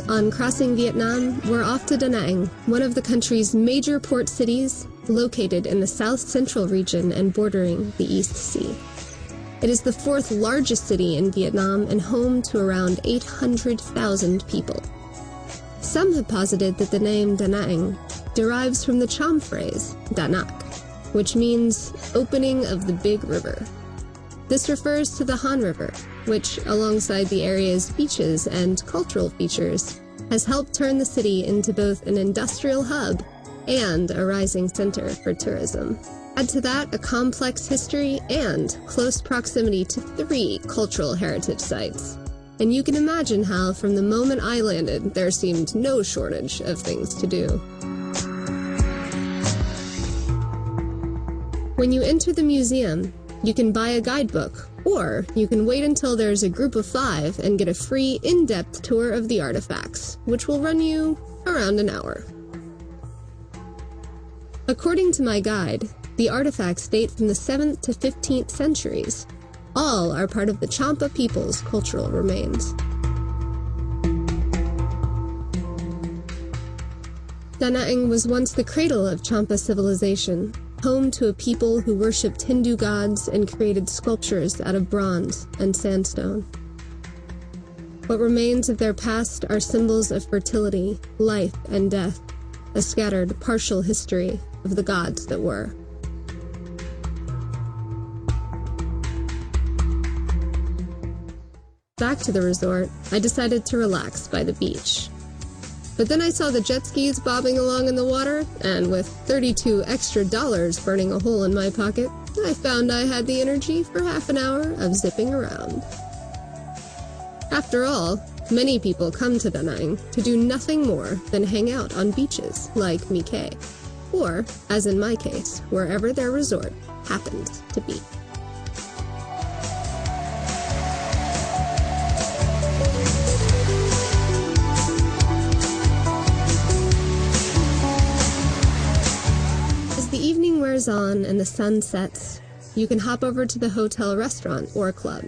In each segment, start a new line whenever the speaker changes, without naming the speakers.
On crossing Vietnam, we're off to Danang, one of the country's major port cities, located in the south-central region and bordering the East Sea. It is the fourth largest city in Vietnam and home to around 800,000 people. Some have posited that the name Danang derives from the Cham phrase, Danang, which means opening of the big river. This refers to the Han River, which, alongside the area's beaches and cultural features, has helped turn the city into both an industrial hub and a rising center for tourism. Add to that a complex history and close proximity to 3 cultural heritage sites. And you can imagine how, from the moment I landed, there seemed no shortage of things to do. When you enter the museum, you can buy a guidebook, or you can wait until there's a group of 5 and get a free, in-depth tour of the artifacts, which will run you around an hour. According to my guide, the artifacts date from the 7th to 15th centuries. All are part of the Champa people's cultural remains. Danang was once the cradle of Champa civilization, home to a people who worshipped Hindu gods and created sculptures out of bronze and sandstone. What remains of their past are symbols of fertility, life, and death, a scattered, partial history of the gods that were. Back to the resort, I decided to relax by the beach. But then I saw the jet skis bobbing along in the water, and with $32 extra burning a hole in my pocket, I found I had the energy for half an hour of zipping around. After all, many people come to Danang to do nothing more than hang out on beaches like Mie, or, as in my case, wherever their resort happens to be. As the evening wears on and the sun sets, you can hop over to the hotel restaurant or club.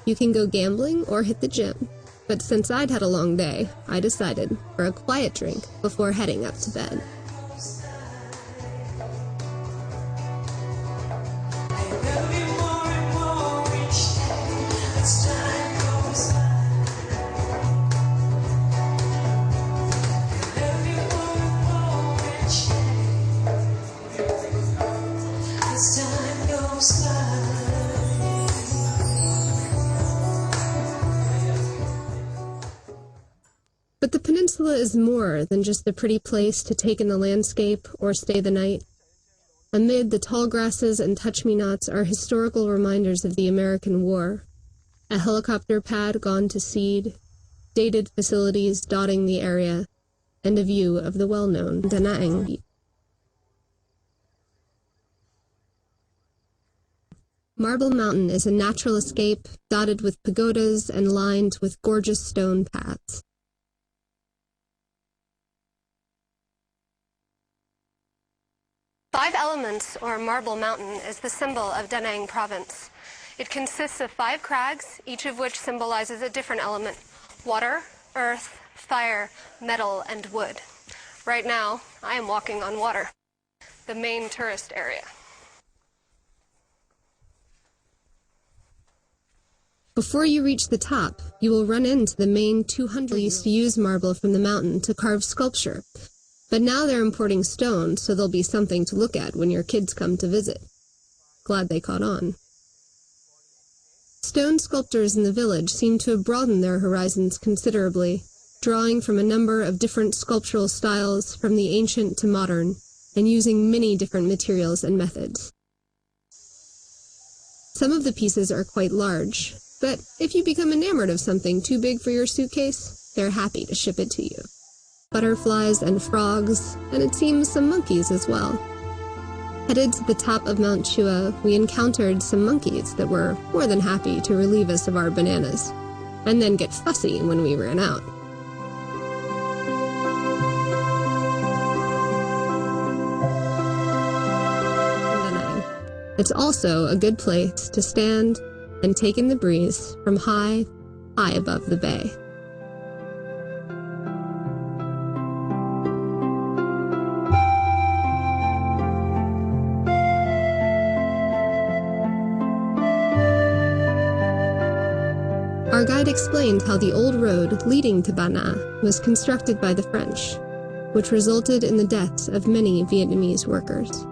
You can go gambling or hit the gym, but since I'd had a long day, I decided for a quiet drink before heading up to bed. But the peninsula is more than just a pretty place to take in the landscape or stay the night. Amid the tall grasses and touch-me-nots are historical reminders of the American War, a helicopter pad gone to seed, dated facilities dotting the area, and a view of the well-known Danang. Marble Mountain is a natural escape, dotted with pagodas and lined with gorgeous stone paths. Five Elements, or Marble Mountain, is the symbol of Danang province. It consists of 5 crags, each of which symbolizes a different element: water, earth, fire, metal, and wood. Right now, I am walking on water, the main tourist area. Before you reach the top, you will run into the main 200 used to use marble from the mountain to carve sculpture. But now they're importing stone, so there'll be something to look at when your kids come to visit. Glad they caught on. Stone sculptors in the village seem to have broadened their horizons considerably, drawing from a number of different sculptural styles from the ancient to modern, and using many different materials and methods. Some of the pieces are quite large, but if you become enamored of something too big for your suitcase, they're happy to ship it to you. Butterflies and frogs, and it seems some monkeys as well. Headed to the top of Mount Chua, we encountered some monkeys that were more than happy to relieve us of our bananas, and then get fussy when we ran out. It's also a good place to stand and take in the breeze from high above the bay. guide explained how the old road leading to Bana was constructed by the French, which resulted in the deaths of many Vietnamese workers.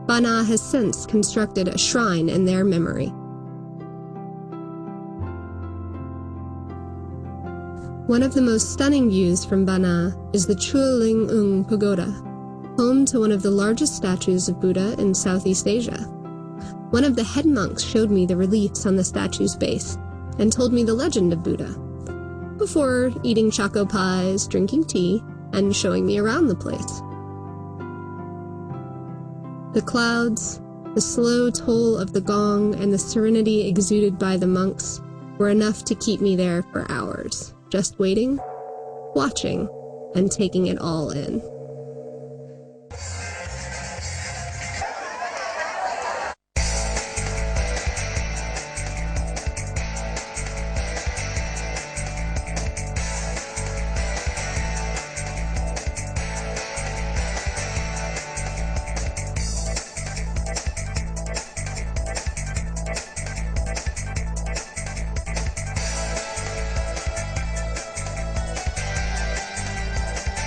Bana has since constructed a shrine in their memory. One of the most stunning views from Bana is the Chua Ling Ung Pagoda, home to one of the largest statues of Buddha in Southeast Asia. One of the head monks showed me the reliefs on the statue's base and told me the legend of Buddha, before eating choco pies, drinking tea, and showing me around the place. The clouds, the slow toll of the gong, and the serenity exuded by the monks were enough to keep me there for hours, just waiting, watching, and taking it all in.